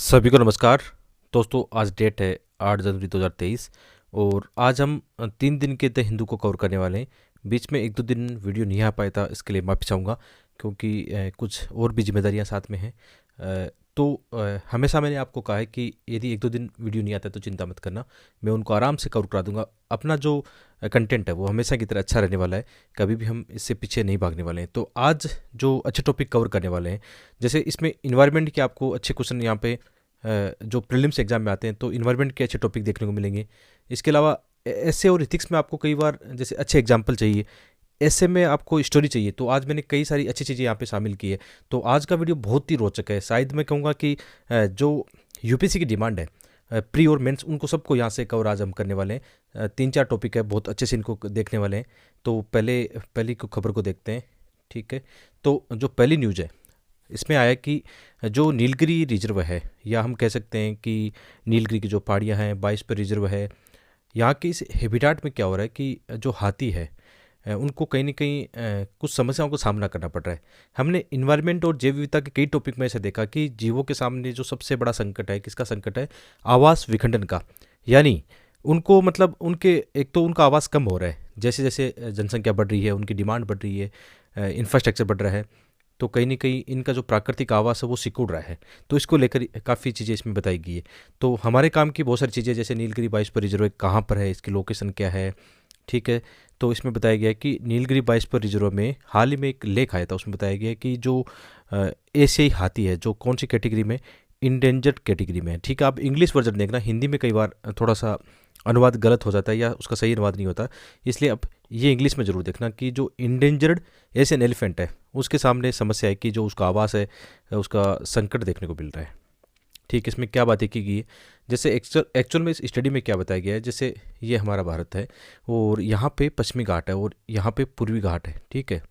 सभी को नमस्कार। दोस्तों, आज डेट है 8 जनवरी 2023 और आज हम 3 दिन के द हिंदू को कवर करने वाले हैं। बीच में 1-2 दिन वीडियो नहीं आ पाया था, इसके लिए माफ़ी चाहूँगा क्योंकि कुछ और भी जिम्मेदारियां साथ में हैं। हमेशा मैंने आपको कहा है कि यदि 1-2 दिन वीडियो नहीं आता तो चिंता मत करना, मैं उनको आराम से कवर करा दूंगा। अपना जो कंटेंट है वो हमेशा की तरह अच्छा रहने वाला है, कभी भी हम इससे पीछे नहीं भागने वाले हैं। तो आज जो अच्छे टॉपिक कवर करने वाले हैं, जैसे इसमें इन्वायरमेंट के आपको अच्छे क्वेश्चन यहाँ पे जो प्रीलिम्स एग्जाम में आते हैं तो इन्वायरमेंट के अच्छे टॉपिक देखने को मिलेंगे। इसके अलावा ऐसे और इथिक्स में आपको कई बार जैसे अच्छे एग्जाम्पल चाहिए, ऐसे में आपको स्टोरी चाहिए, तो आज मैंने कई सारी अच्छी चीज़ें यहाँ पे शामिल की है। तो आज का वीडियो बहुत ही रोचक है। शायद मैं कहूँगा कि जो यूपीएससी की डिमांड है, प्री और मेंस, उनको सबको यहाँ से कवर आज हम करने वाले हैं। 3-4 टॉपिक है, बहुत अच्छे से इनको देखने वाले हैं। तो पहली खबर को देखते हैं। ठीक है, तो जो पहली न्यूज़ है इसमें आया कि जो नीलगिरी रिजर्व है, या हम कह सकते हैं कि नीलगिरी की जो पहाड़ियाँ हैं 22 पर रिजर्व है, यहाँ के इस हैबिटाट में क्या हो रहा है कि जो हाथी है उनको कहीं ना कहीं कुछ समस्याओं का सामना करना पड़ रहा है। हमने इन्वायरमेंट और जैव विविधता के कई टॉपिक में ऐसे देखा कि जीवों के सामने जो सबसे बड़ा संकट है, किसका संकट है? आवास विखंडन का। यानी उनको मतलब उनके एक तो उनका आवास कम हो रहा है, जैसे जैसे जनसंख्या बढ़ रही है, उनकी डिमांड बढ़ रही है, इंफ्रास्ट्रक्चर बढ़ रहा है, तो कहीं न कहीं इनका जो प्राकृतिक आवास है वो सिकुड़ रहा है। तो इसको लेकर काफ़ी चीज़ें इसमें बताई गई है। तो हमारे काम की बहुत सारी चीज़ें, जैसे नीलगिरी 22 पर रिजर्व कहाँ पर है, इसकी लोकेशन क्या है, ठीक है। तो इसमें बताया गया है कि नीलगिरी 22 पर रिजर्व में हाल ही में एक लेख आया था, उसमें बताया गया है कि जो एशियाई हाथी है, जो कौन सी कैटेगरी में, इंडेंजर्ड कैटेगरी में है। ठीक है, आप इंग्लिश वर्जन देखना, हिंदी में कई बार थोड़ा सा अनुवाद गलत हो जाता है या उसका सही अनुवाद नहीं होता, इसलिए अब ये इंग्लिश में ज़रूर देखना कि जो इंडेंजर्ड एशियन एलिफेंट है उसके सामने समस्या है कि जो उसका आवास है उसका संकट देखने को मिल रहा है। ठीक है, इसमें क्या बातें की गई है, जैसे एक्चुअल में इस स्टडी में क्या बताया गया है, जैसे ये हमारा भारत है और यहाँ पे पश्चिमी घाट है और यहाँ पे पूर्वी घाट है। ठीक है,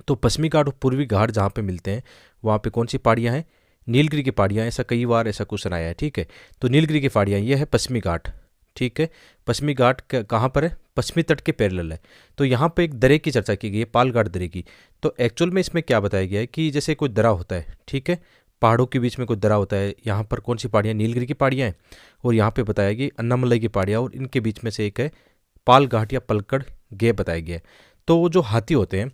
तो पश्चिमी घाट और पूर्वी घाट जहाँ पे मिलते हैं वहाँ पे कौन सी पहाड़ियाँ हैं? नीलगिरी की पहाड़ियाँ। ऐसा कई बार ऐसा क्वेश्चन आया है। ठीक है, तो नीलगिरी की पहाड़ियाँ ये है पश्चिमी घाट। ठीक है, पश्चिमी घाट कहाँ पर है? पश्चिमी तट के पैरेलल है। तो यहाँ पे एक दरे की चर्चा की गई है, पालघाट दरे की। तो एक्चुअल में इसमें क्या बताया गया है कि जैसे कोई दरा होता है, ठीक है, पहाड़ों के बीच में कोई दरा होता है, यहाँ पर कौन सी पहाड़ियाँ? नीलगिरी की पहाड़ियाँ हैं और यहाँ पे बताया गया अन्नामलई की पहाड़ियाँ, और इनके बीच में से एक है पालघाट या पलकड़ गैप बताया गया है। तो वो जो हाथी होते हैं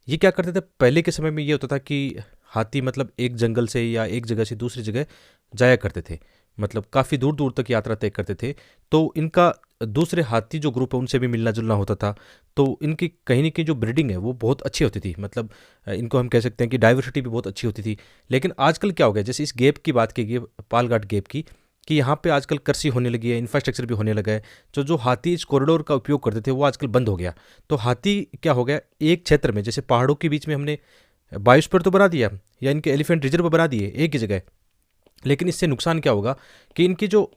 ये क्या करते थे पहले के समय में? ये होता था कि हाथी मतलब एक जंगल से या एक जगह से दूसरी जगह जाया करते थे, मतलब काफ़ी दूर दूर तक यात्रा तय करते थे। तो इनका दूसरे हाथी जो ग्रुप है उनसे भी मिलना जुलना होता था। तो इनकी कहीं ना कहीं जो ब्रीडिंग है वो बहुत अच्छी होती थी, मतलब इनको हम कह सकते हैं कि डाइवर्सिटी भी बहुत अच्छी होती थी। लेकिन आजकल क्या हो गया, जैसे इस गैप की बात की गई, पालघाट गैप की, कि यहाँ पे आजकल कृषि होने लगी है, इंफ्रास्ट्रक्चर भी होने लगा है। जो हाथी इस कॉरिडोर का उपयोग करते थे वो आजकल बंद हो गया। तो हाथी क्या हो गया, एक क्षेत्र में, जैसे पहाड़ों के बीच में हमने बायोस्फीयर तो बना दिया या इनके एलिफेंट रिजर्व बना दिए एक ही जगह, लेकिन इससे नुकसान क्या होगा कि इनकी जो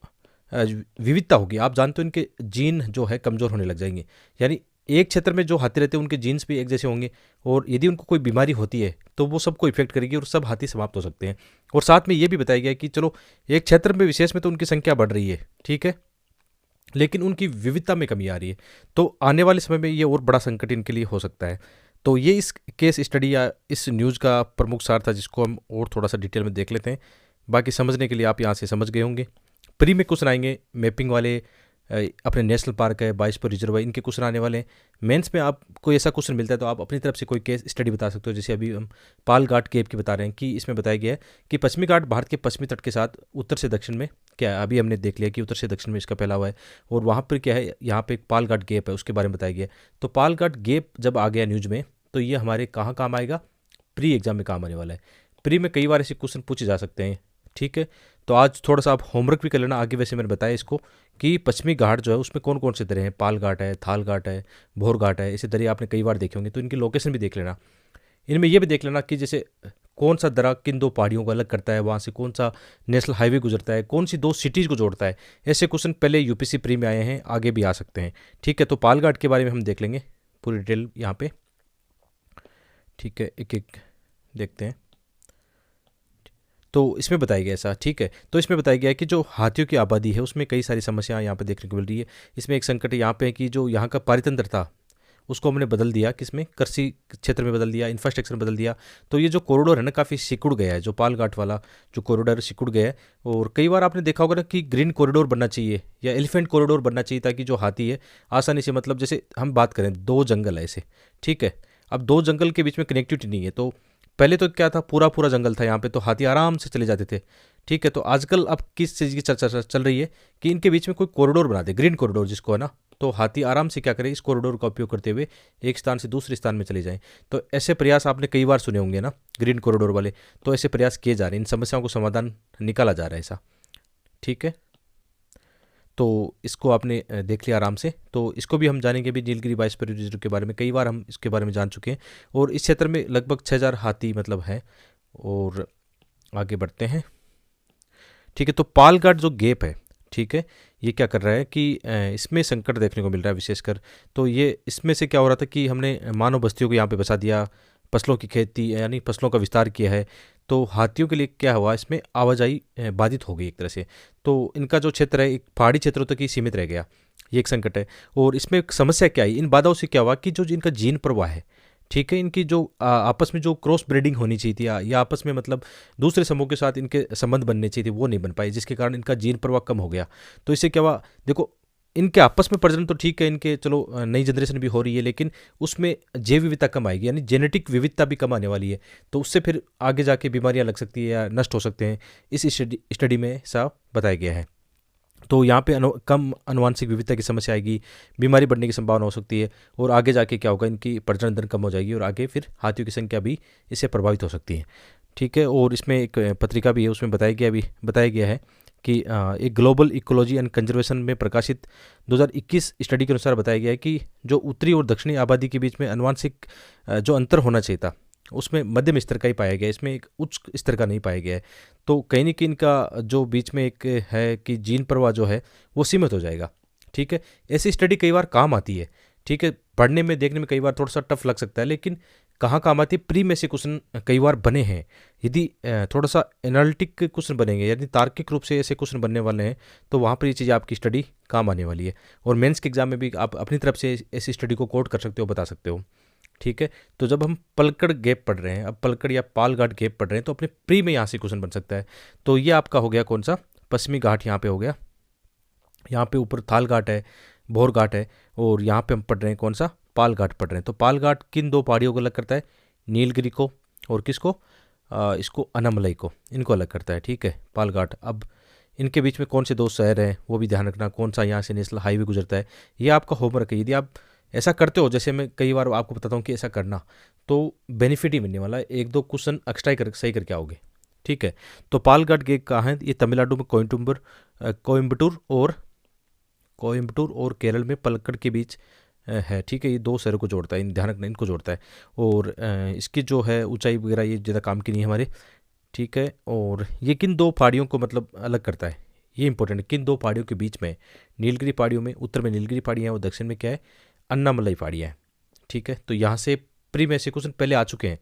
विविधता होगी, आप जानते हो इनके जीन जो है कमज़ोर होने लग जाएंगे। यानी एक क्षेत्र में जो हाथी रहते हैं उनके जीन्स भी एक जैसे होंगे, और यदि उनको कोई बीमारी होती है तो वो सबको इफेक्ट करेगी और सब हाथी समाप्त हो सकते हैं। और साथ में ये भी बताया गया कि चलो एक क्षेत्र में विशेष में तो उनकी संख्या बढ़ रही है, ठीक है, लेकिन उनकी विविधता में कमी आ रही है। तो आने वाले समय में ये और बड़ा संकट इनके लिए हो सकता है। तो ये इस केस स्टडी या इस न्यूज़ का प्रमुख सार था, जिसको हम और थोड़ा सा डिटेल में देख लेते हैं। बाकी समझने के लिए आप यहाँ से समझ गए होंगे। प्री में क्वेश्चन आएंगे मैपिंग वाले, अपने नेशनल पार्क है, 22 पर रिजर्व है, इनके क्वेश्चन आने वाले हैं। मेंस में आपको ऐसा क्वेश्चन मिलता है तो आप अपनी तरफ से कोई केस स्टडी बता सकते हो। जैसे अभी हम पाल घाट केप की बता रहे हैं कि इसमें बताया गया है कि पश्चिमी घाट भारत के पश्चिमी तट के साथ उत्तर से दक्षिण में क्या है। अभी हमने देख लिया कि उत्तर से दक्षिण में इसका फैलावा है, और वहाँ पर क्या है, यहाँ पे एक पाल घाट गेप है, उसके बारे में बताया गया। तो पाल घाट गेप जब आ गया न्यूज़ में तो ये हमारे कहाँ काम आएगा? प्री एग्जाम में काम आने वाला है। प्री में कई बार ऐसे क्वेश्चन पूछे जा सकते हैं। ठीक है, तो आज थोड़ा सा आप होमवर्क भी कर लेना आगे। वैसे मैंने बताया इसको कि पश्चिमी घाट जो है उसमें कौन कौन से दरे हैं, पाल घाट है, थाल घाट है, भोर घाट है, ऐसे दरे आपने कई बार देखे होंगे, तो इनकी लोकेशन भी देख लेना। इनमें यह भी देख लेना कि जैसे कौन सा दरा किन दो पहाड़ियों को अलग करता है, वहाँ से कौन सा नेशनल हाईवे गुजरता है, कौन सी दो सिटीज़ को जोड़ता है। ऐसे क्वेश्चन पहले यूपीसी प्री में आए हैं, आगे भी आ सकते हैं। ठीक है, तो पाल घाट के बारे में हम देख लेंगे पूरी डिटेल यहाँ पे। ठीक है, एक एक देखते हैं। तो इसमें बताया गया ऐसा, ठीक है, तो इसमें बताया गया है कि जो हाथियों की आबादी है उसमें कई सारी समस्याएं यहाँ पे देखने को मिल रही है। इसमें एक संकट यहाँ पे है कि जो यहाँ का पारितंत्र था उसको हमने बदल दिया, किसमें, कृषि क्षेत्र में बदल दिया, इंफ्रास्ट्रक्चर बदल दिया। तो ये जो कॉरिडोर है ना काफ़ी सिकुड़ गया है, जो पाल घाट वाला जो कॉरिडोर सिकुड़ गया है। और कई बार आपने देखा होगा ना कि ग्रीन कॉरिडोर बनना चाहिए या एलिफेंट कॉरिडोर बनना चाहिए, ताकि जो हाथी है आसानी से, मतलब जैसे हम बात करें 2 जंगल है ऐसे, ठीक है, अब 2 जंगल के बीच में कनेक्टिविटी नहीं है, तो पहले तो क्या था, पूरा पूरा जंगल था यहाँ पे, तो हाथी आराम से चले जाते थे, ठीक है। तो आजकल अब किस चीज़ की चर्चा चल रही है कि इनके बीच में कोई कॉरिडोर बना दे, ग्रीन कॉरिडोर जिसको है ना, तो हाथी आराम से क्या करे, इस कॉरिडोर का उपयोग करते हुए एक स्थान से दूसरे स्थान में चले जाएं। तो ऐसे प्रयास आपने कई बार सुने होंगे ना, ग्रीन कॉरिडोर वाले, तो ऐसे प्रयास किए जा रहे हैं, इन समस्याओं को समाधान निकाला जा रहा है ऐसा, ठीक है। तो इसको आपने देख लिया आराम से, तो इसको भी हम जानेंगे भी, नीलगिरी बायोस्फीयर रिजर्व के बारे में कई बार हम इसके बारे में जान चुके हैं। और इस क्षेत्र में लगभग 6000 हाथी मतलब है। और आगे बढ़ते हैं, ठीक है। तो पालघाट जो गैप है, ठीक है, ये क्या कर रहा है कि इसमें संकट देखने को मिल रहा है विशेषकर। तो ये इसमें से क्या हो रहा था कि हमने मानव बस्तियों को यहाँ पे बसा दिया, फसलों की खेती यानी फसलों का विस्तार किया है, तो हाथियों के लिए क्या हुआ, इसमें आवाजाही बाधित हो गई एक तरह से। तो इनका जो क्षेत्र है एक पहाड़ी क्षेत्रों तक ही सीमित रह गया, ये एक संकट है। और इसमें एक समस्या क्या आई, इन बाधाओं से क्या हुआ कि जो इनका जीन प्रवाह है, ठीक है, इनकी जो आपस में जो क्रॉस ब्रीडिंग होनी चाहिए थी, या आपस में मतलब दूसरे समूह के साथ इनके संबंध बनने चाहिए थे, वो नहीं बन पाए, जिसके कारण इनका जीन प्रवाह कम हो गया। तो इससे क्या हुआ, देखो इनके आपस में प्रजनन तो ठीक है, इनके चलो नई जनरेशन भी हो रही है, लेकिन उसमें जैव विविधता कम आएगी, यानी जेनेटिक विविधता भी कम आने वाली है। तो उससे फिर आगे जाके बीमारियां लग सकती है या नष्ट हो सकते हैं, इस स्टडी में ऐसा बताया गया है। तो यहाँ पे कम आनुवांशिक विविधता की समस्या आएगी, बीमारी बढ़ने की संभावना हो सकती है, और आगे जाके क्या होगा, इनकी प्रजनन दर कम हो जाएगी, और आगे फिर हाथियों की संख्या भी इससे प्रभावित हो सकती है, ठीक है। और इसमें एक पत्रिका भी है, उसमें बताया गया है कि एक ग्लोबल इकोलॉजी एंड कंजर्वेशन में प्रकाशित 2021 स्टडी के अनुसार बताया गया है कि जो उत्तरी और दक्षिणी आबादी के बीच में आनुवांशिक जो अंतर होना चाहिए था, उसमें मध्यम स्तर का ही पाया गया, इसमें एक उच्च स्तर का नहीं पाया गया है। तो कहीं न कहीं इनका जो बीच में एक है कि जीन प्रवाह जो है वो सीमित हो जाएगा, ठीक है। ऐसी स्टडी कई बार काम आती है, ठीक है, पढ़ने में देखने में कई बार थोड़ा सा टफ लग सकता है, लेकिन कहाँ काम आती है, प्री में से क्वेश्चन कई बार बने हैं। यदि थोड़ा सा एनालिटिक क्वेश्चन बनेंगे, यदि तार्किक रूप से ऐसे क्वेश्चन बनने वाले हैं, तो वहाँ पर ये चीज़ आपकी स्टडी काम आने वाली है। और मेंस के एग्जाम में भी आप अपनी तरफ से ऐसी स्टडी को कोट कर सकते हो, बता सकते हो, ठीक है। तो जब हम पलक्कड़ गैप पढ़ रहे हैं, अब पलक्कड़ या पालघाट गैप पढ़ रहे हैं, तो अपने प्री में यहाँ से क्वेश्चन बन सकता है। तो ये आपका हो गया कौन सा, पश्चिमी घाट यहाँ पे हो गया, यहाँ पे ऊपर थाल घाट है, भोर घाट है, और यहाँ पे हम पढ़ रहे हैं कौन सा, पाल घाट पढ़ रहे हैं। तो पाल घाट किन 2 पहाड़ियों को अलग करता है, नीलगिरी को, और किसको, इसको अनामलई को, इनको अलग करता है, ठीक है, पाल घाट। अब इनके बीच में कौन से 2 शहर हैं वो भी ध्यान रखना, कौन सा यहाँ से नेशनल हाईवे गुजरता है, ये आपका होमवर्क है। यदि आप ऐसा करते हो, जैसे मैं कई बार आपको बताता हूँ कि ऐसा करना, तो बेनिफिट ही मिलने वाला है, 1-2 क्वेश्चन एक्स्ट्रा ही सही करके आओगे, ठीक है। तो पालघाट गेट कहाँ है, ये तमिलनाडु में कोयम्बटूर और केरल में पलक्कड़ के बीच है, ठीक है। ये 2 शहरों को जोड़ता है, ध्यान रखना, इनको जोड़ता है। और इसकी जो है ऊंचाई वगैरह ये ज़्यादा काम की नहीं है हमारे, ठीक है। और ये किन 2 पहाड़ियों को मतलब अलग करता है, ये इंपॉर्टेंट है, किन 2 पहाड़ियों के बीच में, नीलगिरी पहाड़ियों में, उत्तर में नीलगिरी पहाड़ियाँ हैं और दक्षिण में क्या है, अन्नामलई पहाड़ियाँ हैं, ठीक है। तो यहाँ से प्री में ऐसे क्वेश्चन पहले आ चुके हैं,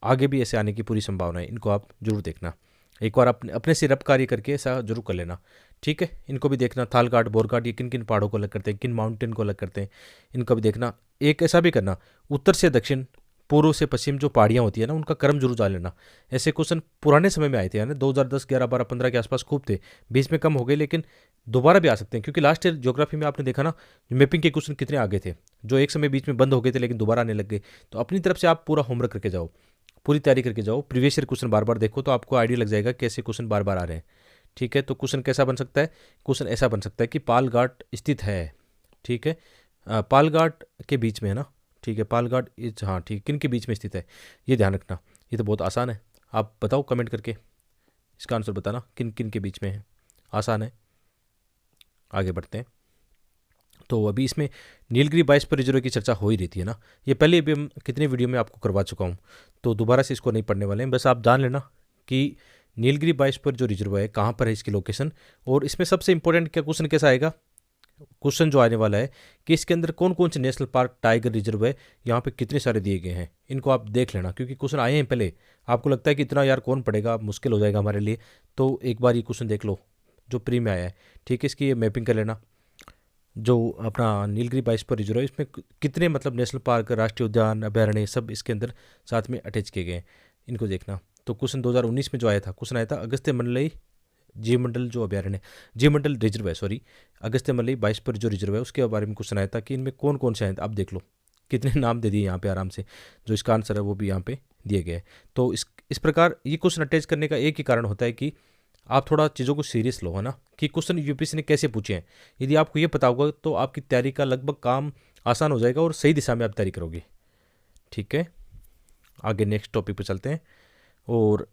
आगे भी ऐसे आने की पूरी संभावना है, इनको आप जरूर देखना, एक बार अपने अपने से रब कार्य करके ऐसा जरूर कर लेना, ठीक है। इनको भी देखना, थालघाट बोरघाट ये किन किन पहाड़ों को अलग करते हैं, किन माउंटेन को अलग करते हैं, इनको भी देखना। एक ऐसा भी करना, उत्तर से दक्षिण, पूर्व से पश्चिम जो पहाड़ियाँ होती है ना, उनका क्रम जरूर जान लेना। ऐसे क्वेश्चन पुराने समय में आए थे, ना 2010, 11, 12, 15 के आसपास खूब थे, बीच में कम हो गए, लेकिन दोबारा भी आ सकते हैं, क्योंकि लास्ट ईयर ज्योग्राफी में आपने देखा ना, मैपिंग के क्वेश्चन कितने आगे थे, जो एक समय बीच में बंद हो गए थे लेकिन दोबारा आने लग गए। तो अपनी तरफ से आप पूरा होमवर्क करके जाओ, पूरी तैयारी करके जाओ, प्रीवियस ईयर क्वेश्चन बार बार देखो, तो आपको आइडिया लग जाएगा कैसे क्वेश्चन बार बार आ रहे हैं, ठीक है। तो क्वेश्चन कैसा बन सकता है, क्वेश्चन ऐसा बन सकता है कि पालघाट स्थित है, ठीक है, पालघाट के बीच में है ना, ठीक है, पालघाट इस, हाँ ठीक, किन के बीच में स्थित है, ये ध्यान रखना। ये तो बहुत आसान है, आप बताओ कमेंट करके, इसका आंसर बताना, किन किन के बीच में है, आसान है। आगे बढ़ते हैं। तो अभी इसमें नीलगिरी बायोस्फीयर रिजर्व की चर्चा हो ही रही थी, है ना, ये पहले भी हम कितने वीडियो में आपको करवा चुका हूँ, तो दोबारा से इसको नहीं पढ़ने वाले हैं, बस आप जान लेना कि नीलगिरी बायोस्फीयर जो रिजर्व है कहाँ पर है, इसकी लोकेशन। और इसमें सबसे इंपॉर्टेंट क्या क्वेश्चन कैसा आएगा, क्वेश्चन जो आने वाला है कि इसके अंदर कौन कौन से नेशनल पार्क, टाइगर रिजर्व है, यहाँ पे कितने सारे दिए गए हैं, इनको आप देख लेना, क्योंकि क्वेश्चन आए हैं पहले, आपको लगता है कि इतना यार कौन पढ़ेगा, मुश्किल हो जाएगा हमारे लिए, तो एक बार ये क्वेश्चन देख लो जो प्री में आया है, ठीक है। इसकी ये मैपिंग कर लेना, जो अपना नीलगिरी बायोस्फीयर रिजर्व है, इसमें कितने मतलब नेशनल पार्क, राष्ट्रीय उद्यान, अभयारण्य सब इसके अंदर साथ में अटैच किए गए हैं, इनको देखना। तो क्वेश्चन 2019 में जो आया था, क्वेश्चन आया था अगस्त्य मलई जीवमंडल जो अभयारण्य, जीवमंडल रिजर्व है, सॉरी, अगस्त्य मलई बायोस्फीयर जो रिजर्व है, उसके बारे में क्वेश्चन आया था कि इनमें कौन कौन से हैं। आप देख लो कितने नाम दे दिए यहाँ पे आराम से, जो इसका आंसर है वो भी यहाँ पे दिए गए हैं। तो इस प्रकार ये क्वेश्चन अटैच करने का एक ही कारण होता है कि आप थोड़ा चीज़ों को सीरियस लो, है ना, कि क्वेश्चन यूपीएससी ने कैसे पूछे हैं। यदि आपको ये पता होगा तो आपकी तैयारी का लगभग काम आसान हो जाएगा और सही दिशा में आप तैयारी करोगे। ठीक है, आगे नेक्स्ट टॉपिक पे चलते हैं। और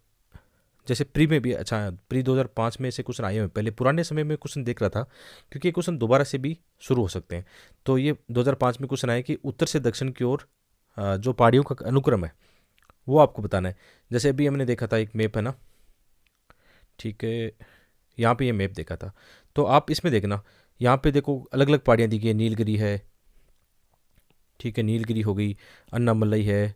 जैसे प्री में भी, अच्छा, प्री 2005 में ऐसे क्वेश्चन आए हुए हैं, पहले पुराने समय में क्वेश्चन देख रहा था क्योंकि ये क्वेश्चन दोबारा से भी शुरू हो सकते हैं। तो ये 2005 में क्वेश्चन आया कि उत्तर से दक्षिण की ओर जो पहाड़ियों का अनुक्रम है वो आपको बताना है। जैसे अभी हमने देखा था एक मैप, है ना, ठीक है, यहाँ पे ये मैप देखा था, तो आप इसमें देखना, यहाँ पे देखो अलग अलग पहाड़ियाँ दी गई है, नीलगिरी है, ठीक है, नीलगिरी हो गई, अन्नामलई है,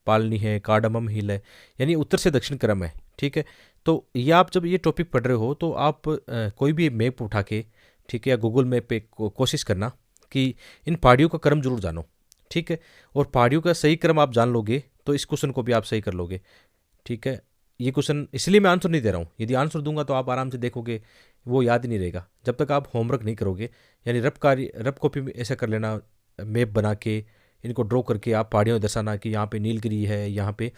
पालनी है, कार्डमम हिल है, यानी उत्तर से दक्षिण क्रम है। ठीक है, तो ये आप जब ये टॉपिक पढ़ रहे हो तो आप कोई भी मैप उठा के, ठीक है, या गूगल मैप पे कोशिश करना कि इन पहाड़ियों का क्रम जरूर जानो। ठीक है, और पहाड़ियों का सही क्रम आप जान लोगे तो इस क्वेश्चन को भी आप सही कर लोगे। ठीक है, ये क्वेश्चन इसलिए मैं आंसर नहीं दे रहा हूँ, यदि आंसर दूंगा तो आप आराम से देखोगे, वो याद ही नहीं रहेगा जब तक आप होमवर्क नहीं करोगे। यानी रफ कॉपी में ऐसा कर लेना, मैप बना के इनको ड्रॉ करके आप पहाड़ियों में दर्शाना कि यहाँ पे नीलगिरी है, यहाँ पे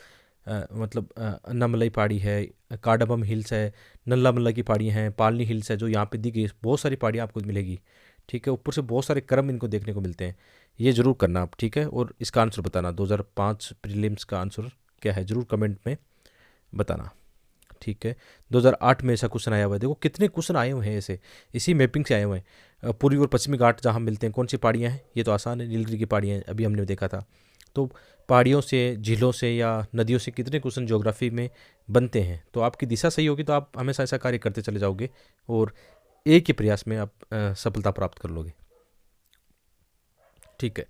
मतलब अन्नामलई पहाड़ी है, कार्डमम हिल्स है, नल्लामल्ला की पहाड़ियाँ हैं, पालनी हिल्स है जो यहाँ पे दी गई, बहुत सारी पहाड़ियाँ आपको मिलेगी। ठीक है, ऊपर से बहुत सारे क्रम इनको देखने को मिलते हैं, ये जरूर करना आप। ठीक है, और इसका आंसर बताना 2005 प्रीलिम्स का आंसर क्या है, जरूर कमेंट में बताना। ठीक है, 2008 में ऐसा क्वेश्चन आया हुआ है, देखो कितने क्वेश्चन आए हुए हैं ऐसे, इसी मैपिंग से आए हुए हैं। पूर्वी और पश्चिमी घाट जहाँ मिलते हैं, कौन सी पहाड़ियाँ हैं, ये तो आसान है, नीलगिरी की पहाड़ियाँ हैं, अभी हमने देखा था। तो पहाड़ियों से, झीलों से या नदियों से कितने क्वेश्चन ज्योग्राफी में बनते हैं। तो आपकी दिशा सही होगी तो आप हमेशा ऐसा कार्य करते चले जाओगे और एक ही प्रयास में आप सफलता प्राप्त कर लोगे। ठीक है,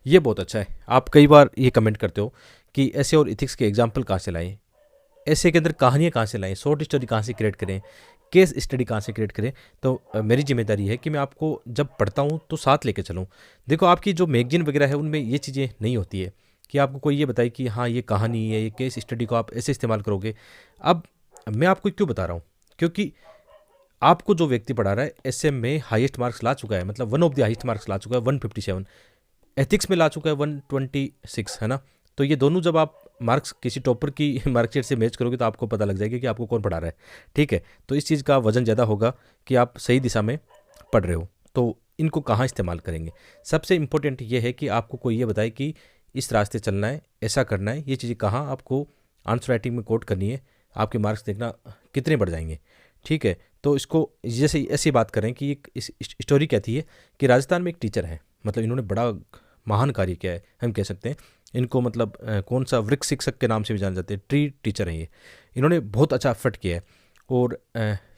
ये बहुत अच्छा है। आप कई बार ये कमेंट करते हो कि ऐसे और इथिक्स के एग्जाम्पल कहाँ से लाएं, ऐसे के अंदर कहानियाँ कहाँ से लाएं, शॉर्ट स्टोरी कहाँ से क्रिएट करें, केस स्टडी कहाँ से क्रिएट करें। तो मेरी जिम्मेदारी है कि मैं आपको जब पढ़ता हूँ तो साथ लेके चलूँ। देखो आपकी जो मैगजीन वगैरह है उनमें ये चीज़ें नहीं होती है कि आपको कोई ये बताए कि हाँ ये कहानी है, ये केस स्टडी को आप ऐसे इस्तेमाल करोगे। अब मैं आपको क्यों बता रहा हूँ, क्योंकि आपको जो व्यक्ति पढ़ा रहा है एसएम में हाईएस्ट मार्क्स ला चुका है, मतलब one of the highest marks ला चुका है 157, एथिक्स में ला चुका है 126, है ना। तो ये दोनों जब आप मार्क्स किसी टॉपर की मार्कशीट से मैच करोगे तो आपको पता लग जाएगा कि आपको कौन पढ़ा रहा है। ठीक है, तो इस चीज़ का वजन ज़्यादा होगा कि आप सही दिशा में पढ़ रहे हो। तो इनको कहाँ इस्तेमाल करेंगे, सबसे इम्पोर्टेंट ये है कि आपको कोई ये बताए कि इस रास्ते चलना है, ऐसा करना है, ये चीज़ें कहाँ आपको आंसर राइटिंग में कोट करनी है, आपके मार्क्स देखना कितने बढ़ जाएंगे। ठीक है, तो इसको जैसे ऐसी बात करें कि एक इस स्टोरी कहती है कि राजस्थान में एक टीचर है, मतलब इन्होंने बड़ा महान कार्य किया है, हम कह सकते हैं इनको, मतलब कौन सा वृक्ष शिक्षक के नाम से भी जाने जाते हैं, ट्री टीचर हैं ये। इन्होंने बहुत अच्छा एफर्ट किया है। और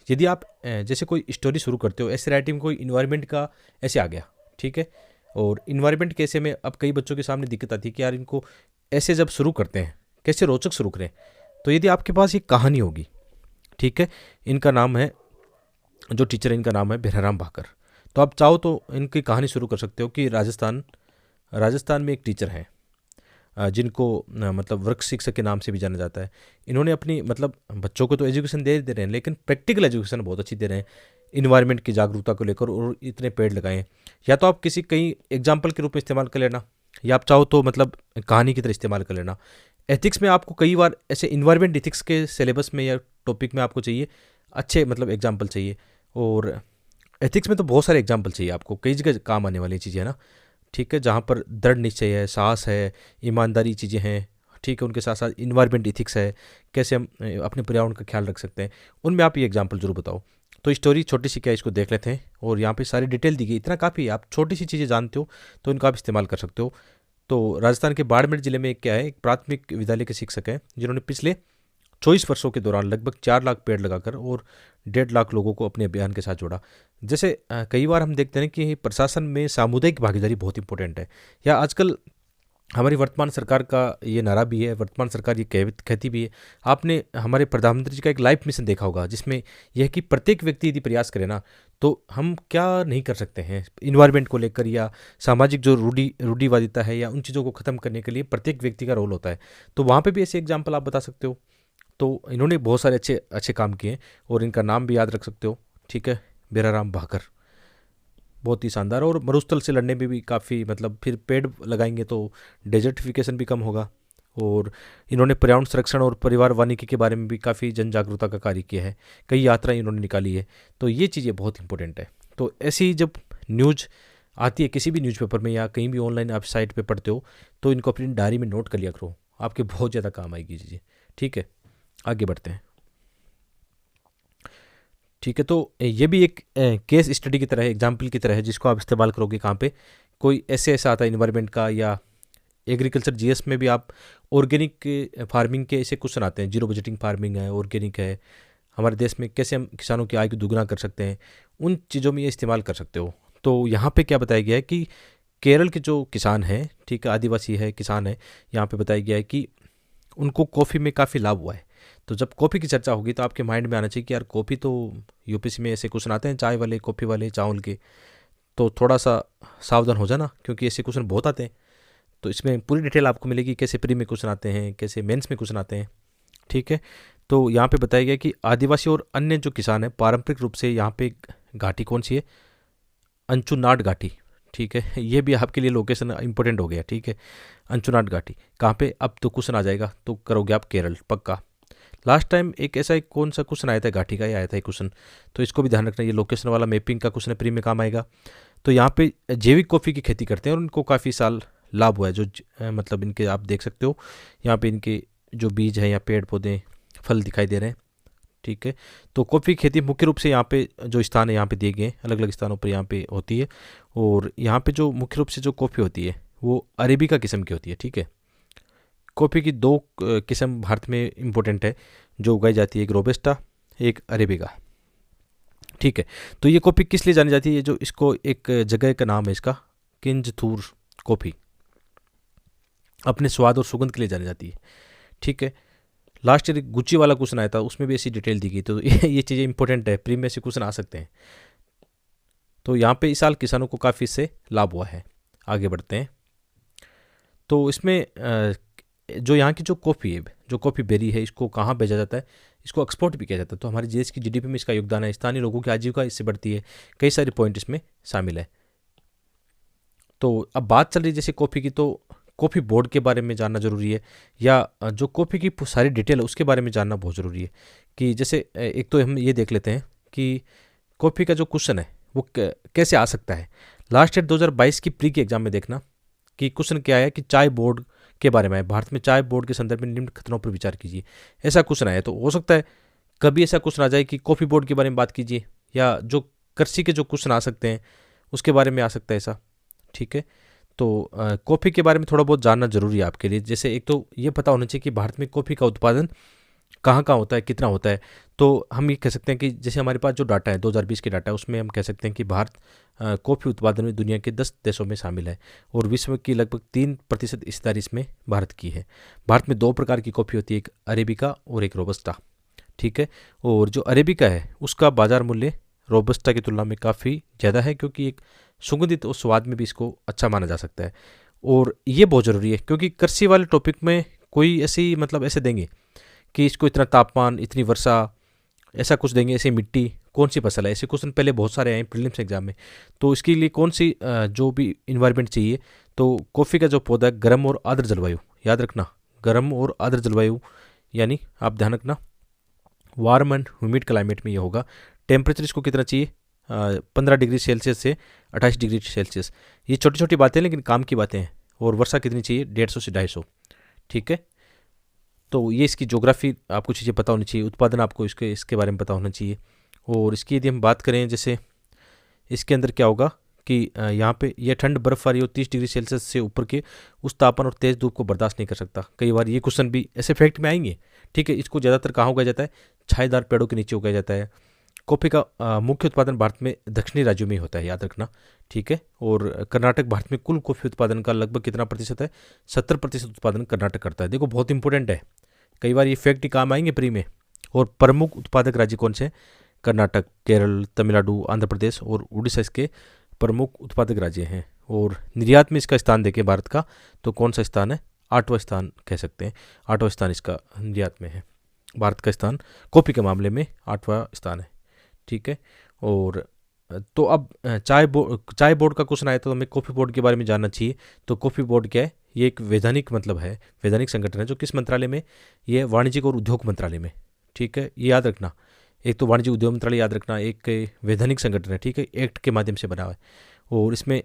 यदि आप जैसे कोई स्टोरी शुरू करते हो, ऐसे राइटिंग कोई इन्वायरमेंट का ऐसे आ गया, ठीक है, और इन्वायरमेंट कैसे में अब कई बच्चों के सामने दिक्कत आती है कि यार इनको ऐसे जब शुरू करते हैं कैसे रोचक शुरू करें। तो यदि आपके पास ये कहानी होगी, ठीक है, इनका नाम है, जो टीचर है इनका नाम है बिरहराम भाकर, तो आप चाहो तो इनकी कहानी शुरू कर सकते हो कि राजस्थान में एक टीचर हैं जिनको मतलब वृक्ष शिक्षक के नाम से भी जाना जाता है। इन्होंने अपनी मतलब बच्चों को तो एजुकेशन दे रहे हैं, लेकिन प्रैक्टिकल एजुकेशन बहुत अच्छी दे रहे हैं इन्वायरमेंट की जागरूकता को लेकर, और इतने पेड़ लगाएं। या तो आप किसी कई एग्जाम्पल के रूप में इस्तेमाल कर लेना, या आप चाहो तो मतलब कहानी की तरह इस्तेमाल कर लेना। एथिक्स में आपको कई बार ऐसे इन्वायरमेंट एथिक्स के सिलेबस में या टॉपिक में आपको चाहिए अच्छे मतलब एग्जाम्पल चाहिए, और एथिक्स में तो बहुत सारे एग्जाम्पल चाहिए आपको, कई जगह काम आने वाली चीज़ें है ना। ठीक है, जहाँ पर दृढ़ निश्चय है, साहस है, ईमानदारी चीज़ें हैं, ठीक है, उनके साथ साथ इन्वायरमेंट इथिक्स है, कैसे हम अपने पर्यावरण का ख्याल रख सकते हैं, उनमें आप ये एग्जाम्पल जरूर बताओ। तो स्टोरी छोटी सी क्या, इसको देख लेते हैं, और यहाँ पे सारी डिटेल दी गई, इतना काफ़ी है, आप छोटी सी चीज़ें जानते हो तो इनका आप इस्तेमाल कर सकते हो। तो राजस्थान के बाड़मेर जिले में एक क्या है, एक प्राथमिक विद्यालय के शिक्षक हैं जिन्होंने पिछले 24 वर्षों के दौरान लगभग 4 लाख पेड़ लगाकर और 1.5 लाख लोगों को अपने अभियान के साथ जोड़ा। जैसे कई बार हम देखते हैं कि प्रशासन में सामुदायिक भागीदारी बहुत इंपॉर्टेंट है, या आजकल हमारी वर्तमान सरकार का ये नारा भी है, वर्तमान सरकार ये कहती भी है। आपने हमारे प्रधानमंत्री जी का एक लाइफ मिशन देखा होगा, जिसमें यह है कि प्रत्येक व्यक्ति यदि प्रयास करे ना, तो हम क्या नहीं कर सकते हैं इन्वायरमेंट को लेकर, या सामाजिक जो रूढ़िवादिता है या उन चीज़ों को ख़त्म करने के लिए प्रत्येक व्यक्ति का रोल होता है। तो वहाँ पे भी ऐसे एग्जाम्पल आप बता सकते हो। तो इन्होंने बहुत सारे अच्छे अच्छे काम किए हैं, और इनका नाम भी याद रख सकते हो, ठीक है। बेराराम भाकर, बहुत ही शानदार। और मरुस्थल से लड़ने में भी काफ़ी, मतलब फिर पेड़ लगाएंगे तो डेजर्टिफिकेशन भी कम होगा। और इन्होंने पर्यावरण संरक्षण और परिवार वानिकी के बारे में भी काफ़ी जन जागरूकता का कार्य किया है, कई यात्राएं इन्होंने निकाली है। तो ये चीज़ें बहुत इंपॉर्टेंट है। तो ऐसी जब न्यूज़ आती है किसी भी न्यूज़पेपर में या कहीं भी ऑनलाइन आप साइट पे पढ़ते हो, तो इनको अपनी डायरी में नोट कर लिया करो, आपके बहुत ज़्यादा काम आएगी चीज़ें, ठीक है। आगे बढ़ते हैं, ठीक है। तो ये भी एक केस स्टडी की तरह है, एग्जाम्पल की तरह है, जिसको आप इस्तेमाल करोगे कहाँ पे, कोई ऐसा आता है इन्वायरमेंट का, या एग्रीकल्चर जीएस में भी आप ऑर्गेनिक फार्मिंग के ऐसे क्वेश्चन आते हैं, जीरो बजटिंग फार्मिंग है, ऑर्गेनिक है, हमारे देश में कैसे हम किसानों की आय को दुगना कर सकते हैं, उन चीज़ों में ये इस्तेमाल कर सकते हो। तो यहाँ पे क्या बताया गया है कि केरल के जो किसान हैं, ठीक है, आदिवासी है, किसान है, यहाँ पे बताया गया है कि उनको कॉफ़ी में काफ़ी लाभ हुआ है। तो जब कॉफ़ी की चर्चा होगी तो आपके माइंड में आना चाहिए कि यार कॉफ़ी तो यूपीएससी में ऐसे क्वेश्चन आते हैं, चाय वाले, कॉफ़ी वाले, चावल के, तो थोड़ा सा सावधान हो जाना, क्योंकि ऐसे क्वेश्चन बहुत आते हैं। तो इसमें पूरी डिटेल आपको मिलेगी, कैसे प्री में क्वेश्चन आते हैं, कैसे मेंस में क्वेश्चन आते हैं, ठीक है। तो यहाँ पे बताया गया कि आदिवासी और अन्य जो किसान हैं, पारंपरिक रूप से यहाँ पे घाटी कौन सी है, अंचुनाड घाटी, ठीक है। ये भी आपके लिए लोकेशन इंपॉर्टेंट हो गया, ठीक है। अंचुनाड घाटी कहाँ पे, अब तो क्वेश्चन आ जाएगा, तो करोगे आप केरल पक्का। लास्ट टाइम एक ऐसा एक कौन सा क्वेश्चन आया था, घाटी का ही आया था एक क्वेश्चन, तो इसको भी ध्यान रखना, ये लोकेशन वाला मैपिंग का क्वेश्चन प्री में काम आएगा। तो यहाँ पे जैविक कॉफ़ी की खेती करते हैं और उनको काफ़ी साल लाभ हुआ है, जो मतलब इनके आप देख सकते हो यहाँ पे इनके जो बीज है या पेड़ पौधे फल दिखाई दे रहे हैं, ठीक है। तो कॉफ़ी खेती मुख्य रूप से यहाँ पे जो स्थान है यहाँ पे दिए गए हैं, अलग अलग स्थानों पर यहाँ पे होती है। और यहाँ पे जो मुख्य रूप से जो कॉफ़ी होती है वो अरेबिका किस्म की होती है, ठीक है। कॉफ़ी की दो किस्म भारत में इम्पोर्टेंट है जो उगाई जाती है, एक रोबस्टा, एक अरेबिका, ठीक है। तो ये कॉफ़ी किस लिए जानी जाती है, जो इसको एक जगह का नाम है इसका, किंजथूर कॉफ़ी, अपने स्वाद और सुगंध के लिए जानी जाती है, ठीक है। लास्ट ईयर गुच्ची वाला क्वेश्चन आया था, उसमें भी ऐसी डिटेल दी गई। तो ये चीज़ें इंपॉर्टेंट है, प्री में से क्वेश्चन आ सकते हैं। तो यहाँ पे इस साल किसानों को काफ़ी इससे लाभ हुआ है। आगे बढ़ते हैं। तो इसमें जो यहाँ की जो कॉफ़ी है, जो कॉफ़ी बेरी है, इसको कहाँ भेजा जाता है, इसको एक्सपोर्ट भी किया जाता है। तो हमारे देश की जीडीपी में इसका योगदान है, स्थानीय लोगों की आजीविका इससे बढ़ती है, कई सारे पॉइंट इसमें शामिल है। तो अब बात चल रही है जैसे कॉफ़ी की, तो कॉफ़ी बोर्ड के बारे में जानना ज़रूरी है, या जो कॉफ़ी की सारी डिटेल है उसके बारे में जानना बहुत ज़रूरी है। कि जैसे एक तो हम ये देख लेते हैं कि कॉफ़ी का जो क्वेश्चन है वो कैसे आ सकता है। लास्ट ईयर 2022 की प्री के एग्जाम में देखना कि क्वेश्चन क्या है, कि चाय बोर्ड के बारे में है, भारत में चाय बोर्ड के संदर्भ में निम्न खतरों पर विचार कीजिए, ऐसा क्वेश्चन आया। तो हो सकता है कभी ऐसा क्वेश्चन आ जाए कि कॉफ़ी बोर्ड के बारे में बात कीजिए, या जो कृषि के जो क्वेश्चन आ सकते हैं उसके बारे में आ सकता है ऐसा, ठीक है। तो कॉफ़ी के बारे में थोड़ा बहुत जानना जरूरी है आपके लिए। जैसे एक तो ये पता होना चाहिए कि भारत में कॉफ़ी का उत्पादन कहाँ कहाँ होता है, कितना होता है। तो हम ये कह सकते हैं कि जैसे हमारे पास जो डाटा है 2020 के डाटा है, उसमें हम कह सकते हैं कि भारत कॉफ़ी उत्पादन में दुनिया के 10 देशों में शामिल है, और विश्व की लगभग 3% हिस्सेदारी इसमें भारत की है। भारत में 2 प्रकार की कॉफ़ी होती है, एक अरेबिका और एक रोबस्टा, ठीक है। और जो अरेबिका है उसका बाजार मूल्य रोबस्टा की तुलना में काफ़ी ज़्यादा है, क्योंकि एक सुगंधित और स्वाद में भी इसको अच्छा माना जा सकता है। और ये बहुत ज़रूरी है, क्योंकि कृषि वाले टॉपिक में कोई ऐसी मतलब ऐसे देंगे कि इसको इतना तापमान, इतनी वर्षा, ऐसा कुछ देंगे, ऐसी मिट्टी, कौन सी फसल है, ऐसे क्वेश्चन पहले बहुत सारे आए प्रीलिम्स एग्जाम में। तो इसके लिए कौन सी जो भी इन्वायरमेंट चाहिए, तो कॉफ़ी का जो पौधा है गर्म और आर्द्र जलवायु, याद रखना, गर्म और आर्द्र जलवायु, यानी आप ध्यान रखना वार्म एंड ह्यूमिड क्लाइमेट में ये होगा। टेम्परेचर इसको कितना चाहिए, 15 डिग्री सेल्सियस से 28 डिग्री सेल्सियस। ये छोटी छोटी बातें हैं लेकिन काम की बातें हैं। और वर्षा कितनी चाहिए, 150 से 250, ठीक है। तो ये इसकी ज्योग्राफी आपको चीज़ें पता होनी चाहिए, उत्पादन आपको इसके बारे में पता होना चाहिए। और इसकी यदि हम बात करें, जैसे इसके अंदर क्या होगा कि यहाँ पे ये ठंड बर्फबारी और 30 डिग्री सेल्सियस से ऊपर के उस तापमान और तेज़ धूप को बर्दाश्त नहीं कर सकता। कई बार ये क्वेश्चन भी ऐसे फैक्ट में आएंगे, ठीक है। इसको ज़्यादातर कहाँ उगाया जाता है, छाएदार पेड़ों के नीचे उगाया जाता है। कॉफ़ी का मुख्य उत्पादन भारत में दक्षिणी राज्यों में ही होता है, याद रखना, ठीक है। और कर्नाटक भारत में कुल कॉफ़ी उत्पादन का लगभग कितना प्रतिशत है? 70% उत्पादन कर्नाटक करता है। देखो बहुत इंपॉर्टेंट है, कई बार ये फैक्ट ही काम आएंगे प्री में। और प्रमुख उत्पादक राज्य कौन से हैं? कर्नाटक, केरल, तमिलनाडु, आंध्र प्रदेश और उड़ीसा इसके प्रमुख उत्पादक राज्य हैं। और निर्यात में इसका स्थान देखें भारत का, तो कौन सा स्थान है? 8वां स्थान कह सकते हैं, 8वां स्थान इसका निर्यात में है। भारत का स्थान कॉफ़ी के मामले में 8वां स्थान है, ठीक है। और तो अब चाय बोर्ड का क्वेश्चन आया तो हमें कॉफ़ी बोर्ड के बारे में जानना चाहिए। तो कॉफ़ी बोर्ड क्या है? ये एक वैधानिक मतलब है, वैधानिक संगठन है जो किस मंत्रालय में? ये वाणिज्यिक और उद्योग मंत्रालय में, ठीक है। ये याद रखना, एक तो वाणिज्य उद्योग मंत्रालय याद रखना, एक वैधानिक संगठन है, ठीक है, एक्ट के माध्यम से बना हुआ है। और इसमें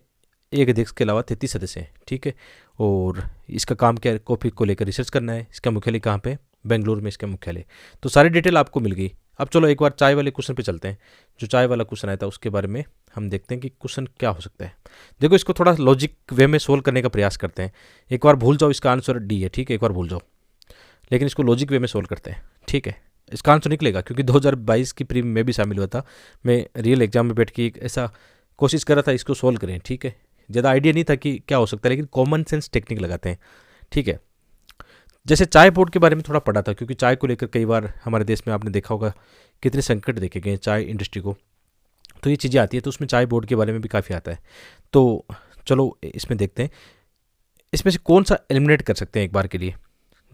एक अध्यक्ष के अलावा 33 सदस्य हैं, ठीक है। और इसका काम क्या है? कॉफ़ी को लेकर रिसर्च करना है। इसका मुख्यालय कहाँ पे? बेंगलुरु में इसका मुख्यालय। तो सारी डिटेल आपको मिल गई। अब चलो एक बार चाय वाले क्वेश्चन पे चलते हैं। जो चाय वाला क्वेश्चन आया था उसके बारे में हम देखते हैं कि क्वेश्चन क्या हो सकता है। देखो इसको थोड़ा लॉजिक वे में सोल्व करने का प्रयास करते हैं। एक बार भूल जाओ, इसका आंसर डी है, ठीक है, एक बार भूल जाओ, लेकिन इसको लॉजिक वे में सोल्व करते हैं, ठीक है। इसका आंसर निकलेगा क्योंकि 2022 की प्री में भी शामिल हुआ था। मैं रियल एग्जाम में बैठ के एक ऐसा कोशिश कर रहा था इसको सोल्व करें, ठीक है। ज़्यादा आइडिया नहीं था कि क्या हो सकता है, लेकिन कॉमन सेंस टेक्निक लगाते हैं, ठीक है। जैसे चाय बोर्ड के बारे में थोड़ा पढ़ा था, क्योंकि चाय को लेकर कई बार हमारे देश में आपने देखा होगा कितने संकट देखे गए चाय इंडस्ट्री को, तो ये चीज़ें आती है, तो उसमें चाय बोर्ड के बारे में भी काफ़ी आता है। तो चलो इसमें देखते हैं, इसमें से कौन सा एलिमिनेट कर सकते हैं एक बार के लिए।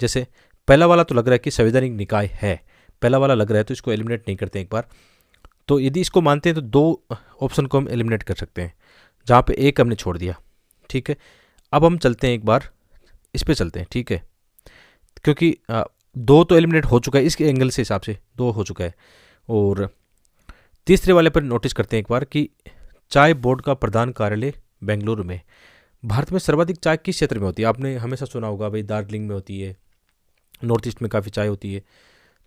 जैसे पहला वाला तो लग रहा है कि संवैधानिक निकाय है, पहला वाला लग रहा है, तो इसको एलिमिनेट नहीं करते एक बार। तो यदि इसको मानते हैं तो 2 ऑप्शन को हम एलिमिनेट कर सकते हैं, जहाँ पे एक हमने छोड़ दिया, ठीक है। अब हम चलते हैं एक बार इस पे चलते हैं, ठीक है, क्योंकि 2 तो एलिमिनेट हो चुका है, इसके एंगल से हिसाब से 2 हो चुका है। और तीसरे वाले पर नोटिस करते हैं एक बार कि चाय बोर्ड का प्रधान कार्यालय बेंगलुरु में। भारत में सर्वाधिक चाय किस क्षेत्र में होती है? आपने हमेशा सुना होगा भाई दार्जिलिंग में होती है, नॉर्थ ईस्ट में काफ़ी चाय होती है,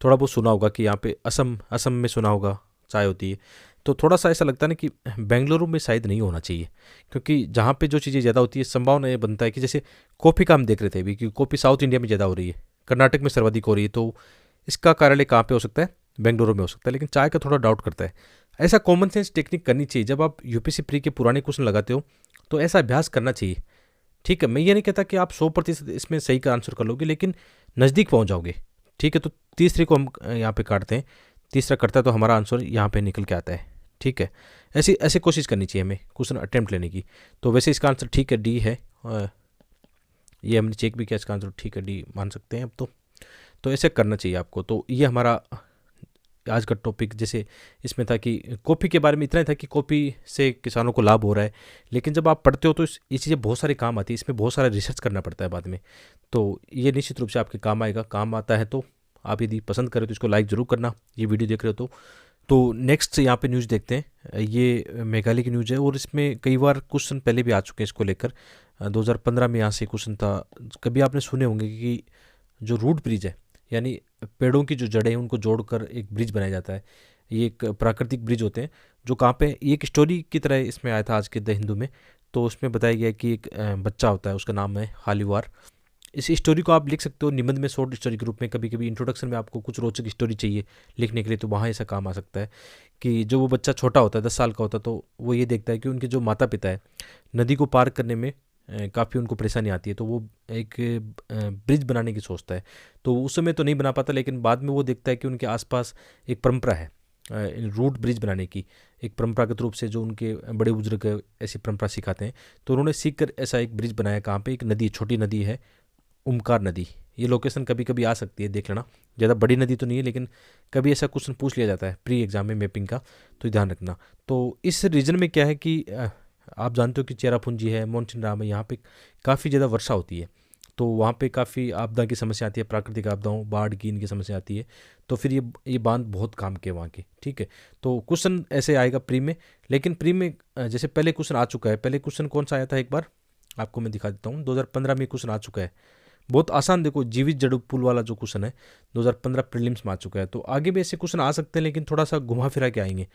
थोड़ा बहुत सुना होगा कि यहाँ पे असम में सुना होगा चाय होती है। तो थोड़ा सा ऐसा लगता है ना कि बेंगलुरु में शायद नहीं होना चाहिए, क्योंकि जहाँ पे जो चीज़ें ज़्यादा होती है संभावना ये बनता है कि जैसे कॉफ़ी का हम देख रहे थे अभी कि कॉफ़ी साउथ इंडिया में ज़्यादा हो रही है, कर्नाटक में सर्वाधिक हो रही है, तो इसका कार्यालय कहाँ पे हो सकता है? बेंगलुरु में हो सकता है। लेकिन चाय का थोड़ा डाउट करता है। ऐसा कॉमन सेंस टेक्निक करनी चाहिए जब आप यूपीएससी प्री के पुराने क्वेश्चन लगाते हो, तो ऐसा अभ्यास करना चाहिए, ठीक है। मैं ये नहीं कहता कि आप 100% इसमें सही का आंसर कर लोगे, लेकिन नज़दीक पहुँच जाओगे, ठीक है। तो तीसरे को हम यहाँ पे काटते हैं, तीसरा करता है तो हमारा आंसर यहाँ पे निकल के आता है, ठीक है। ऐसी कोशिश करनी चाहिए हमें क्वेश्चन अटेम्प्ट लेने की। तो वैसे इसका आंसर ठीक है, डी है। ये हमने चेक भी किया, इसका आंसर ठीक है, डी मान सकते हैं अब तो ऐसे करना चाहिए आपको। तो ये हमारा आज का टॉपिक जैसे इसमें था कि कॉफ़ी के बारे में इतना ही था कि कॉफ़ी से किसानों को लाभ हो रहा है, लेकिन जब आप पढ़ते हो तो ये चीज़ें बहुत सारे काम आती है, इसमें बहुत सारा रिसर्च करना पड़ता है बाद में। तो ये निश्चित रूप से आपके काम आएगा, काम आता है। तो आप यदि पसंद करें तो इसको लाइक ज़रूर करना, ये वीडियो देख रहे हो तो नेक्स्ट यहाँ पे न्यूज़ देखते हैं। ये मेघालय की न्यूज़ है और इसमें कई बार क्वेश्चन पहले भी आ चुके हैं इसको लेकर। 2015 में यहाँ से क्वेश्चन था। कभी आपने सुने होंगे कि जो रूट ब्रिज है, यानी पेड़ों की जो जड़ें हैं उनको जोड़कर एक ब्रिज बनाया जाता है, ये एक प्राकृतिक ब्रिज होते हैं जो कहाँ पे, ये एक स्टोरी की तरह इसमें आया था आज के द हिंदू में। तो उसमें बताया गया कि एक बच्चा होता है, उसका नाम है हालीवार। इस स्टोरी को आप लिख सकते हो निबंध में, शॉर्ट स्टोरी के रूप में। कभी कभी इंट्रोडक्शन में आपको कुछ रोचक स्टोरी चाहिए लिखने के लिए, तो वहाँ ऐसा काम आ सकता है कि जो वो बच्चा छोटा होता है, 10 साल का होता है, तो वो ये देखता है कि उनके जो माता पिता है नदी को पार करने में काफ़ी उनको परेशानी आती है, तो वो एक ब्रिज बनाने की सोचता है। तो उस समय तो नहीं बना पाता, लेकिन बाद में वो देखता है कि उनके आसपास एक परंपरा है रूट ब्रिज बनाने की, एक परंपरागत रूप से जो उनके बड़े बुजुर्ग ऐसी परंपरा सिखाते हैं। तो उन्होंने सीख कर ऐसा एक ब्रिज बनाया। कहाँ पे? एक नदी, छोटी नदी है, ओमकार नदी। ये लोकेशन कभी कभी आ सकती है, देख लेना। ज़्यादा बड़ी नदी तो नहीं है, लेकिन कभी ऐसा क्वेश्चन पूछ लिया जाता है प्री एग्जाम में मैपिंग का, तो ध्यान रखना। तो इस रीजन में क्या है कि आप जानते हो कि चेरापूंजी है, मोहनसिंह राम है, यहाँ पे काफ़ी ज़्यादा वर्षा होती है, तो वहाँ पे काफ़ी आपदा की समस्या आती है, प्राकृतिक आपदाओं, बाढ़ की इनकी समस्या आती है। तो फिर ये बांध बहुत काम के वहाँ के, ठीक है। तो क्वेश्चन ऐसे आएगा प्री में, लेकिन प्री में जैसे पहले क्वेश्चन आ चुका है। पहले क्वेश्चन कौन सा आया था एक बार आपको मैं दिखा देता हूँ। 2015 में क्वेश्चन आ चुका है, बहुत आसान। देखो जीवित जड़ पुल वाला जो क्वेश्चन है 2015 प्रीलिम्स में आ चुका है। तो आगे भी ऐसे क्वेश्चन आ सकते हैं, लेकिन थोड़ा सा घुमा फिरा के आएंगे।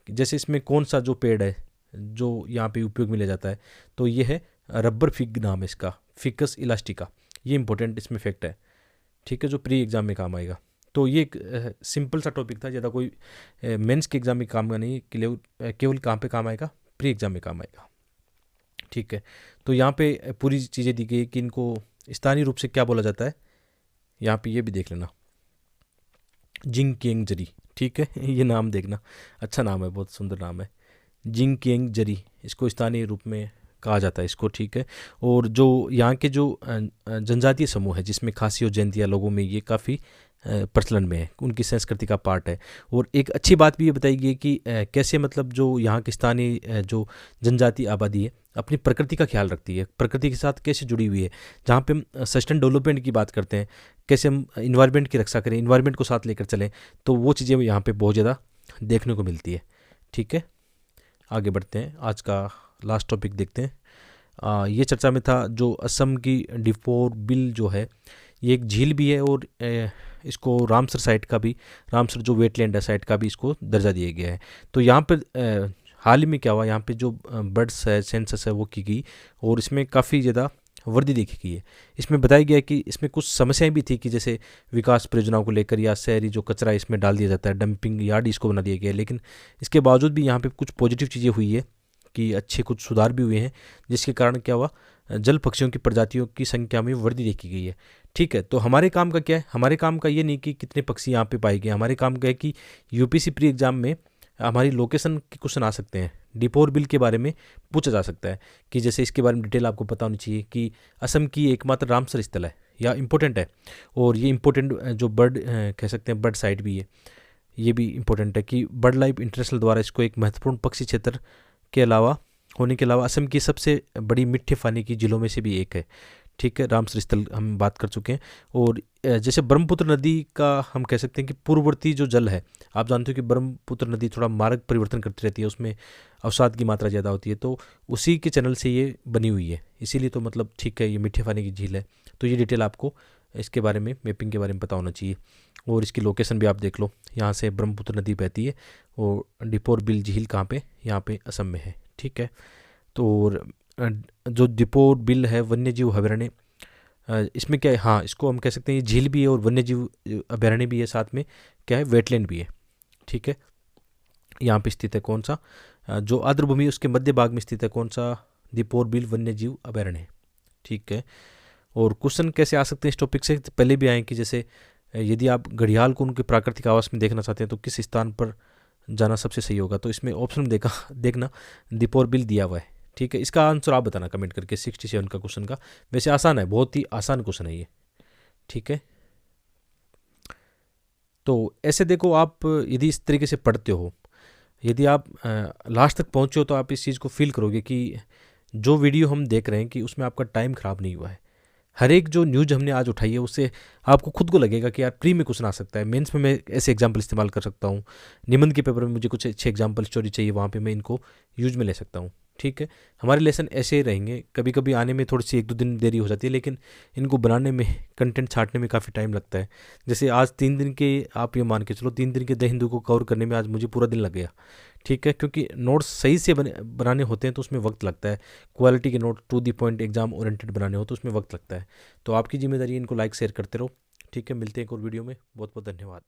जैसे इसमें कौन सा जो पेड़ है जो यहाँ पे उपयोग में लिया जाता है, तो ये है रबर फिग, नाम है इसका, फिकस इलास्टिका। ये इंपॉर्टेंट इसमें फैक्ट है, ठीक है, जो प्री एग्जाम में काम आएगा। तो ये एक सिंपल सा टॉपिक था, ज़्यादा कोई मेंस के एग्ज़ाम में काम का नहीं, केवल कहाँ पे काम आएगा, प्री एग्ज़ाम में काम आएगा। ठीक है, तो यहाँ पे पूरी चीज़ें दी गई कि इनको स्थानीय रूप से क्या बोला जाता है। यहाँ पे ये भी देख लेना, जिंग किएंग जरी। ठीक है, ये नाम देखना, अच्छा नाम है, बहुत सुंदर नाम है, जिंग किएंग जरी, इसको स्थानीय रूप में कहा जाता है इसको। ठीक है, और जो यहाँ के जो जनजातीय समूह है जिसमें खासी और जयंतिया लोगों में ये काफ़ी प्रचलन में है, उनकी संस्कृति का पार्ट है। और एक अच्छी बात भी ये बताई गई कि कैसे मतलब जो यहाँ की स्थानीय जो जनजातीय आबादी है अपनी प्रकृति का ख्याल रखती है, प्रकृति के साथ कैसे जुड़ी हुई है। जहाँ पे हम सस्टेन डेवलपमेंट की बात करते हैं, कैसे हम इन्वायरमेंट की रक्षा करें, इन्वायरमेंट को साथ लेकर चलें, तो वो चीज़ें यहाँ पे बहुत ज़्यादा देखने को मिलती है। ठीक है, आगे बढ़ते हैं, आज का लास्ट टॉपिक देखते हैं। ये चर्चा में था जो असम की दीपोर बिल जो है, ये एक झील भी है और इसको रामसर साइट का भी, रामसर जो वेटलैंड है साइट का भी इसको दर्जा दिया गया है। तो यहाँ पर हाल ही में क्या हुआ, यहाँ पे जो बर्ड्स है सेंसस है वो की गई और इसमें काफ़ी ज़्यादा वृद्धि देखी गई है। इसमें बताया गया कि इसमें कुछ समस्याएं भी थी कि जैसे विकास परियोजनाओं को लेकर या शहरी जो कचरा इसमें डाल दिया जाता है, डंपिंग यार्ड इसको बना दिया गया है, लेकिन इसके बावजूद भी यहाँ पे कुछ पॉजिटिव चीज़ें हुई है कि अच्छे कुछ सुधार भी हुए हैं, जिसके कारण क्या हुआ, जल पक्षियों की प्रजातियों की संख्या में वृद्धि देखी गई है। ठीक है, तो हमारे काम का क्या है, हमारे काम का ये नहीं कि कितने पक्षी यहाँ पे पाए गए, हमारे काम का है कि यूपीसी प्री एग्जाम में हमारी लोकेशन के क्वेश्चन आ सकते हैं, दीपोर बिल के बारे में पूछा जा सकता है कि जैसे इसके बारे में डिटेल आपको पता होनी चाहिए कि असम की एकमात्र रामसर स्थल है या इम्पोर्टेंट है, और ये इम्पोर्टेंट जो बर्ड कह सकते हैं बर्ड साइट भी है, ये भी इम्पोर्टेंट है कि बर्ड लाइफ इंटरनेशनल द्वारा इसको एक महत्वपूर्ण पक्षी क्षेत्र के अलावा होने के अलावा असम की सबसे बड़ी मीठे पानी की झीलों में से भी एक है। ठीक है, रामसर स्थल हम बात कर चुके हैं। और जैसे ब्रह्मपुत्र नदी का हम कह सकते हैं कि पूर्ववर्ती जो जल है, आप जानते हो कि ब्रह्मपुत्र नदी थोड़ा मार्ग परिवर्तन करती रहती है, उसमें अवसाद की मात्रा ज़्यादा होती है, तो उसी के चैनल से ये बनी हुई है, इसीलिए तो मतलब ठीक है ये मीठे पानी की झील है। तो ये डिटेल आपको इसके बारे में, मैपिंग के बारे में पता होना चाहिए। और इसकी लोकेशन भी आप देख लो, यहाँ से ब्रह्मपुत्र नदी बहती है और दीपोर बिल झील कहाँ पे, यहाँ पे असम में है। ठीक है, तो जो दीपोर बिल है वन्यजीव अभयारण्य, इसमें क्या है, हाँ इसको हम कह सकते हैं ये झील भी है और वन्यजीव अभयारण्य भी है, साथ में क्या है वेटलैंड भी है। ठीक है, यहाँ पे स्थित है कौन सा, जो आर्द्रभूमि उसके मध्य भाग में स्थित है कौन सा, दीपोर बिल वन्यजीव अभयारण्य। ठीक है, और क्वेश्चन कैसे आ सकते हैं इस टॉपिक से, पहले भी आए कि जैसे यदि आप घड़ियाल को उनके प्राकृतिक आवास में देखना चाहते हैं तो किस स्थान पर जाना सबसे सही होगा, तो इसमें ऑप्शन देखना दीपोर बिल दिया हुआ है। ठीक है, इसका आंसर आप बताना कमेंट करके 67 का क्वेश्चन का, वैसे आसान है, बहुत ही आसान क्वेश्चन है ये। ठीक है, तो ऐसे देखो आप यदि इस तरीके से पढ़ते हो, यदि आप लास्ट तक पहुँचे हो तो आप इस चीज़ को फील करोगे कि जो वीडियो हम देख रहे हैं कि उसमें आपका टाइम ख़राब नहीं हुआ है। हर एक जो न्यूज़ हमने आज उठाई है उससे आपको खुद को लगेगा कि यार प्री में क्वेश्चन आ सकता है, मेंस में मैं ऐसे एग्जाम्पल इस्तेमाल कर सकता हूँ, निबंध के पेपर में मुझे कुछ अच्छे एग्जाम्पल स्टोरी चाहिए, वहाँ पे मैं इनको यूज में ले सकता हूँ। ठीक है, हमारे लेसन ऐसे ही रहेंगे, कभी कभी आने में थोड़ी सी 1-2 दिन देरी हो जाती है, लेकिन इनको बनाने में, कंटेंट छांटने में काफ़ी टाइम लगता है। जैसे आज 3 दिन के, आप ये मान के चलो 3 दिन के द हिंदू को कवर करने में आज मुझे पूरा दिन लग गया। ठीक है, क्योंकि नोट्स सही से बनाने होते हैं तो उसमें वक्त लगता है, क्वालिटी के note to the point exam oriented बनाने हो तो उसमें वक्त लगता है। तो आपकी जिम्मेदारी, इनको लाइक शेयर करते रहो। ठीक है, मिलते हैं एक और वीडियो में, बहुत बहुत धन्यवाद।